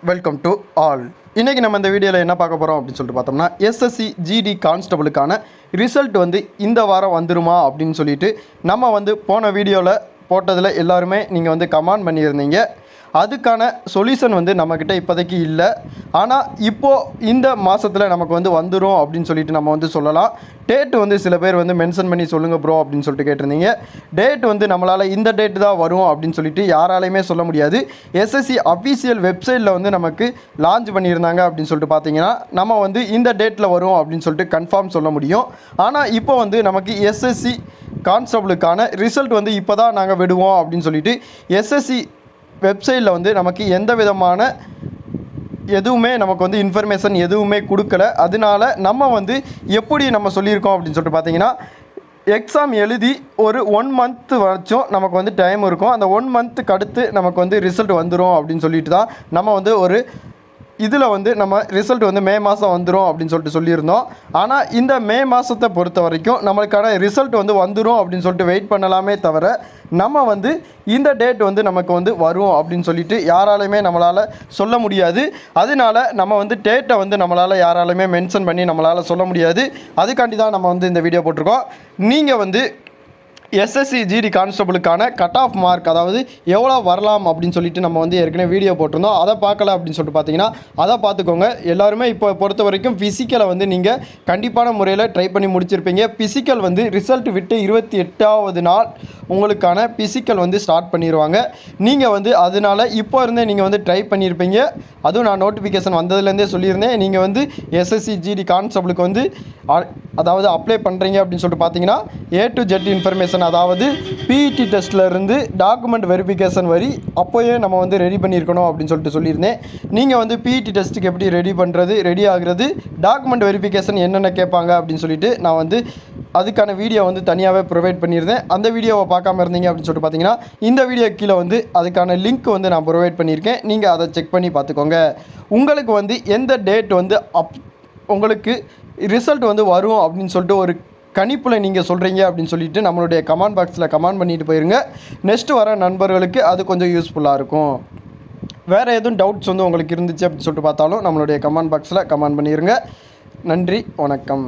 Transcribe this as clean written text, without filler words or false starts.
Welcome to all. இன்றைக்கி நம்ம இந்த வீடியோவில் என்ன பார்க்க போகிறோம் அப்படின்னு சொல்லிட்டு பார்த்தோம்னா, எஸ்எஸ்சி ஜிடி கான்ஸ்டபிளுக்கான ரிசல்ட் இந்த வாரம் வந்துருமா அப்படின்னு சொல்லிட்டு நம்ம போன வீடியோவில் போட்டதில் எல்லாருமே நீங்கள் கமெண்ட் பண்ணியிருந்தீங்க. அதுக்கான சொல்யூஷன் நம்மக்கிட்ட இப்போதைக்கு இல்லை. ஆனால் இப்போது இந்த மாதத்தில் நமக்கு வந்துடும் அப்படின்னு சொல்லிட்டு நம்ம சொல்லலாம். டேட்டு சில பேர் மென்ஷன் பண்ணி சொல்லுங்கள் ப்ரோ அப்படின்னு சொல்லிட்டு கேட்டிருந்தீங்க. டேட் நம்மளால் இந்த டேட்டு தான் வரும் அப்படின்னு சொல்லிட்டு யாராலையுமே சொல்ல முடியாது. எஸ்எஸ்சி அஃபீஷியல் வெப்சைட்டில் நமக்கு லான்ச் பண்ணியிருந்தாங்க அப்படின்னு சொல்லிட்டு பார்த்தீங்கன்னா நம்ம இந்த டேட்டில் வரும் அப்படின்னு சொல்லிட்டு கன்ஃபார்ம் சொல்ல முடியும். ஆனால் இப்போ நமக்கு எஸ்எஸ்சி கான்ஸ்டபிளுக்கான ரிசல்ட் இப்போ தான் நாங்கள் விடுவோம் அப்படின்னு சொல்லிட்டு எஸ்எஸ்சி வெப்சைட்டில் நமக்கு எந்த விதமான எதுவுமே நமக்கு இன்ஃபர்மேஷன் எதுவுமே கொடுக்கல. அதனால நம்ம எப்படி நம்ம சொல்லியிருக்கோம் அப்படின்னு சொல்லிட்டு பார்த்தீங்கன்னா, எக்ஸாம் எழுதி ஒரு 1 மந்த் வரைக்கும் நமக்கு டைம் இருக்கும். அந்த 1 மந்த்துக்கு அடுத்து நமக்கு ரிசல்ட் வந்துடும் அப்படின்னு சொல்லிட்டு தான் நம்ம ஒரு இதில் நம்ம ரிசல்ட் மே மாதம் வந்துடும் அப்படின்னு சொல்லிட்டு சொல்லியிருந்தோம். ஆனால் இந்த மே மாதத்தை பொறுத்த வரைக்கும் நம்மளுக்கான ரிசல்ட் வந்துடும் அப்படின்னு சொல்லிட்டு வெயிட் பண்ணலாமே தவிர நம்ம இந்த டேட் நமக்கு வரும் அப்படின்னு சொல்லிட்டு யாராலையுமே நம்மளால் சொல்ல முடியாது. அதனால நம்ம டேட்டை நம்மளால் யாராலுமே மென்ஷன் பண்ணி நம்மளால் சொல்ல முடியாது. அதுக்காண்டி தான் நம்ம இந்த வீடியோ போட்டிருக்கோம். நீங்கள் எஸ்எஸ்சி ஜிடி கான்ஸ்டபிளுக்கான கட் ஆஃப் மார்க், அதாவது எவ்வளோ வரலாம் அப்படின்னு சொல்லிட்டு நம்ம ஏற்கனவே வீடியோ போட்டிருந்தோம். அதை பார்க்கல அப்படின்னு சொல்லிட்டு பார்த்தீங்கன்னா அதை பார்த்துக்கோங்க. எல்லாருமே இப்போ பொறுத்த வரைக்கும் ஃபிசிக்கலை நீங்கள் கண்டிப்பான முறையில் ட்ரை பண்ணி முடிச்சிருப்பீங்க. ஃபிசிக்கல் ரிசல்ட் விட்டு 28வது நாள் உங்களுக்கான ஃபிசிக்கல் ஸ்டார்ட் பண்ணிடுவாங்க. நீங்கள் அதனால் இப்போ இருந்தே நீங்கள் ட்ரை பண்ணியிருப்பீங்க. அதுவும் நான் நோட்டிஃபிகேஷன் வந்ததுலேருந்தே சொல்லியிருந்தேன். நீங்கள் எஸ்எஸ்சி ஜிடி கான்ஸ்டபிளுக்கு அதாவது அப்ளை பண்ணுறீங்க அப்படின்னு சொல்லிட்டு பார்த்தீங்கன்னா A to Z இன்ஃபர்மேஷன், அதாவது பிஇடி டெஸ்ட்லேருந்து டாக்குமெண்ட் வெரிஃபிகேஷன் வரி அப்போயே நம்ம ரெடி பண்ணியிருக்கணும் அப்படின்னு சொல்லிட்டு சொல்லியிருந்தேன். நீங்கள் பிஇடி டெஸ்ட்டுக்கு எப்படி ரெடி ஆகுறது, டாக்குமெண்ட் வெரிஃபிகேஷன் என்னென்ன கேட்பாங்க அப்படின்னு சொல்லிட்டு நான் அதுக்கான வீடியோ தனியாகவே ப்ரொவைட் பண்ணியிருந்தேன். அந்த வீடியோவை பார்க்காம இருந்தீங்க அப்படின்னு சொல்லிட்டு பார்த்தீங்கன்னா இந்த வீடியோ கீழே அதுக்கான லிங்க் நான் ப்ரொவைட் பண்ணியிருக்கேன். நீங்கள் அதை செக் பண்ணி பார்த்துக்கோங்க. உங்களுக்கு எந்த டேட் உங்களுக்கு ரிசல்ட் வரும் அப்படின்னு சொல்லிட்டு ஒரு கணிப்பில் நீங்கள் சொல்கிறீங்க அப்படின்னு சொல்லிட்டு நம்மளுடைய கமெண்ட் பாக்ஸில் கமெண்ட் பண்ணிட்டு போயிருங்க. நெக்ஸ்ட்டு வர நண்பர்களுக்கு அது கொஞ்சம் யூஸ்ஃபுல்லாக இருக்கும். வேறு எதுவும் டவுட்ஸ் உங்களுக்கு இருந்துச்சு அப்படின்னு சொல்லிட்டு பார்த்தாலும் நம்மளுடைய கமெண்ட் பாக்ஸில் கமெண்ட் பண்ணிடுங்க. நன்றி, வணக்கம்.